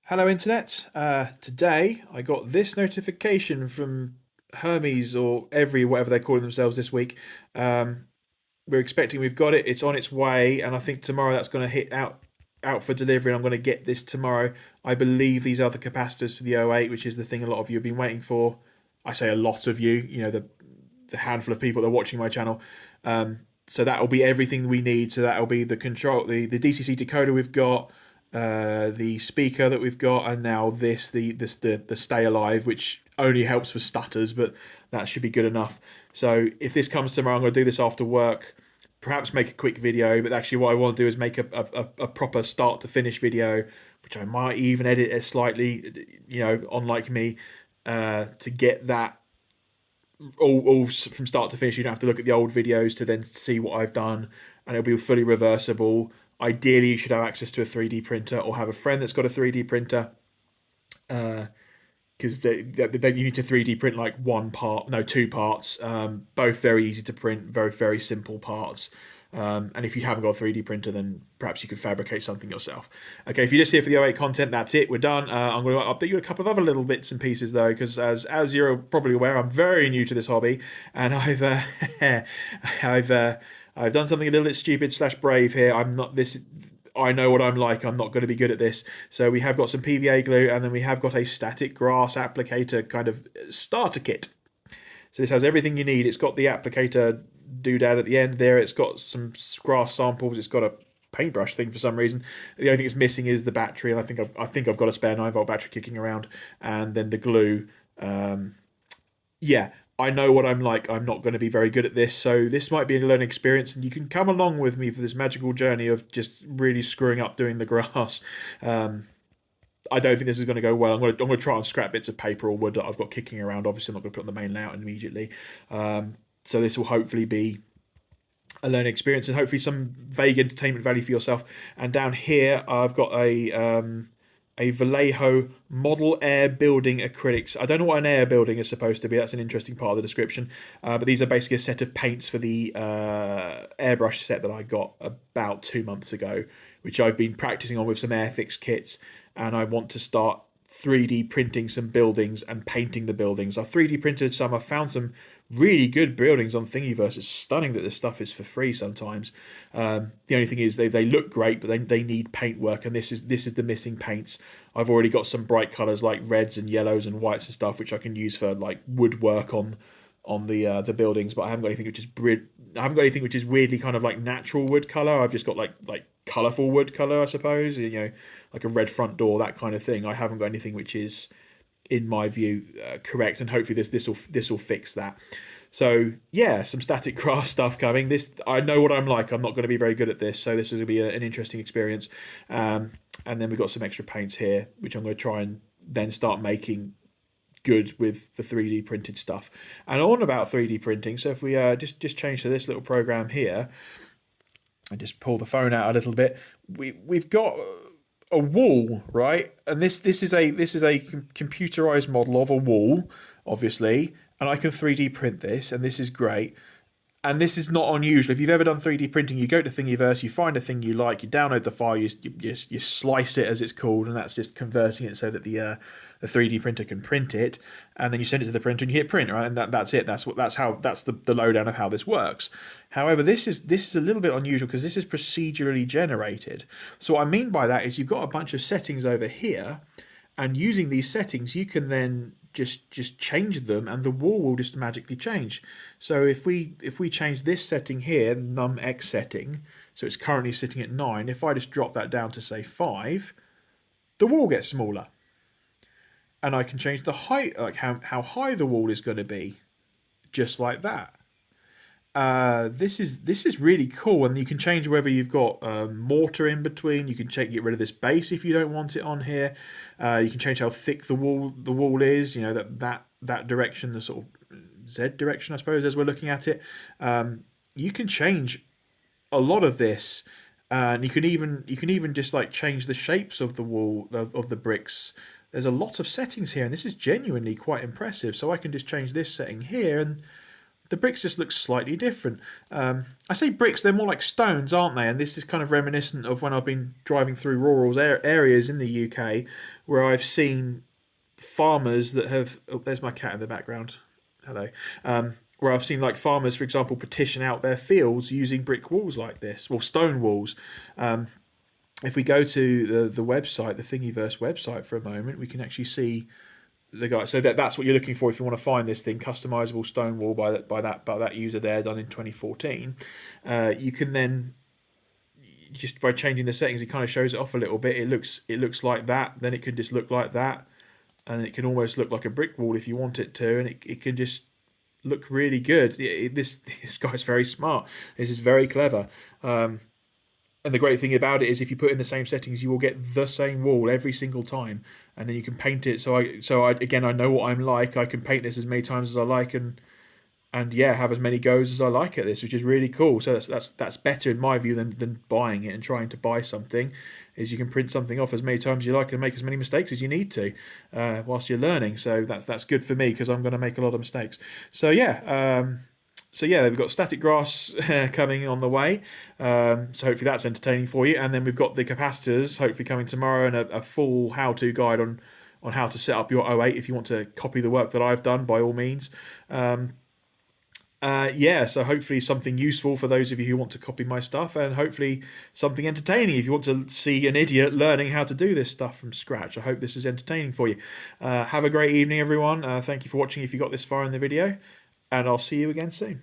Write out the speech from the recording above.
Hello, Internet. Today I got this notification from Hermes or Every, whatever they're calling themselves this week. Um, we're expecting we've got it. It's on its way, and I think tomorrow that's going to hit out for delivery. And I'm going to get this tomorrow. I believe these are the capacitors for the O8, which is the thing a lot of you have been waiting for. I say a lot of you. The handful of people that are watching my channel. So that will be everything we need. So that will be the control, the DCC decoder we've got, the speaker that we've got, and now the Stay Alive, which only helps for stutters, but that should be good enough. So if this comes tomorrow, I'm going to do this after work. Perhaps make a quick video, but actually what I want to do is make a proper start to finish video, which I might even edit it slightly, unlike me, to get that all from start to finish. You don't have to look at the old videos to then see what I've done, and it'll be fully reversible. Ideally, you should have access to a 3D printer or have a friend that's got a 3D printer, because then you need to 3D print like one part, no, two parts, both very easy to print, very, very simple parts. And if you haven't got a 3D printer, then perhaps you could fabricate something yourself. Okay, if you're just here for the O8 content, that's it. We're done. I'm going to update you a couple of other little bits and pieces, though, because as you're probably aware, I'm very new to this hobby, and I've done something a little bit stupid slash brave here. I'm not this. I know what I'm like. I'm not going to be good at this. So we have got some PVA glue, and then we have got a static grass applicator kind of starter kit. So this has everything you need. It's got the applicator doodad at the end there. It's got some grass samples. It's got a paintbrush thing for some reason. The only thing it's missing is the battery, and I think I've got a spare 9-volt battery kicking around, and then the glue. Yeah, I know what I'm like. I'm not going to be very good at this, so this might be a learning experience, and you can come along with me for this magical journey of just really screwing up doing the grass. I don't think this is going to go well. I'm going to try and scrap bits of paper or wood that I've got kicking around. Obviously, I'm not going to put on the main layout immediately. So this will hopefully be a learning experience and hopefully some vague entertainment value for yourself. And down here, I've got a Vallejo model air building acrylics. I don't know what an air building is supposed to be. That's an interesting part of the description. But these are basically a set of paints for the airbrush set that I got about 2 months ago, which I've been practicing on with some Airfix kits. And I want to start 3D printing some buildings and painting the buildings. I've 3D printed some. I've found some really good buildings on Thingiverse. It's stunning that this stuff is for free sometimes. The only thing is they look great, but they need paint work, and this is the missing paints. I've already got some bright colours like reds and yellows and whites and stuff, which I can use for like woodwork on the buildings, but I haven't got anything which is weirdly kind of like natural wood color. I've just got like colorful wood color, I suppose. Like a red front door, that kind of thing. I haven't got anything which is, in my view, correct, and hopefully this will fix that. So yeah, some static grass stuff coming. This, I know what I'm like. I'm not going to be very good at this, so this is going to be an interesting experience. And then we've got some extra paints here, which I'm going to try and then start making good with the 3D printed stuff. And on about 3D printing, so if we just change to this little program here and just pull the phone out a little bit, we've got a wall, right? And this is a computerized model of a wall, obviously, and I can 3D print this, and this is great. And this is not unusual. If you've ever done 3D printing, you go to Thingiverse, you find a thing you like, you download the file, you slice it as it's called, and that's just converting it so that the 3D printer can print it, and then you send it to the printer and you hit print, right? And that's it. That's the lowdown of how this works. However, this is a little bit unusual because this is procedurally generated. So what I mean by that is you've got a bunch of settings over here, and using these settings, you can then just change them, and the wall will just magically change. So if we change this setting here, num x setting, so it's currently sitting at 9. If I just drop that down to say 5, the wall gets smaller, and I can change the height, like how high the wall is going to be, just like that. This is really cool, and you can change whether you've got mortar in between. You can get rid of this base if you don't want it on here. You can change how thick the wall is. That direction, the sort of Z direction, I suppose, as we're looking at it. You can change a lot of this, and you can even just like change the shapes of the wall of the bricks. There's a lot of settings here, and this is genuinely quite impressive. So I can just change this setting here, and the bricks just look slightly different. I say bricks, they're more like stones, aren't they? And this is kind of reminiscent of when I've been driving through rural areas in the UK where I've seen farmers that have. Oh, there's my cat in the background. Hello. Where I've seen like farmers, for example, petition out their fields using brick walls like this, well, stone walls. If we go to the website, the Thingiverse website for a moment, we can actually see the guy. So that's what you're looking for if you want to find this thing, customizable stone wall by that user there, done in 2014. You can then just by changing the settings, it kind of shows it off a little bit. It looks like that. Then it could just look like that, and it can almost look like a brick wall if you want it to, and it can just look really good. This guy's very smart. This is very clever. And the great thing about it is, if you put in the same settings, you will get the same wall every single time, and then you can paint it. So I again, I know what I'm like. I can paint this as many times as I like, and yeah, have as many goes as I like at this, which is really cool. So that's better in my view than buying it and trying to buy something. Is you can print something off as many times as you like and make as many mistakes as you need to whilst you're learning. So that's good for me because I'm going to make a lot of mistakes. So yeah. We've got static grass coming on the way. So hopefully that's entertaining for you. And then we've got the capacitors hopefully coming tomorrow, and a full how-to guide on how to set up your O8 if you want to copy the work that I've done, by all means. So hopefully something useful for those of you who want to copy my stuff, and hopefully something entertaining if you want to see an idiot learning how to do this stuff from scratch. I hope this is entertaining for you. Have a great evening, everyone. Thank you for watching if you got this far in the video, and I'll see you again soon.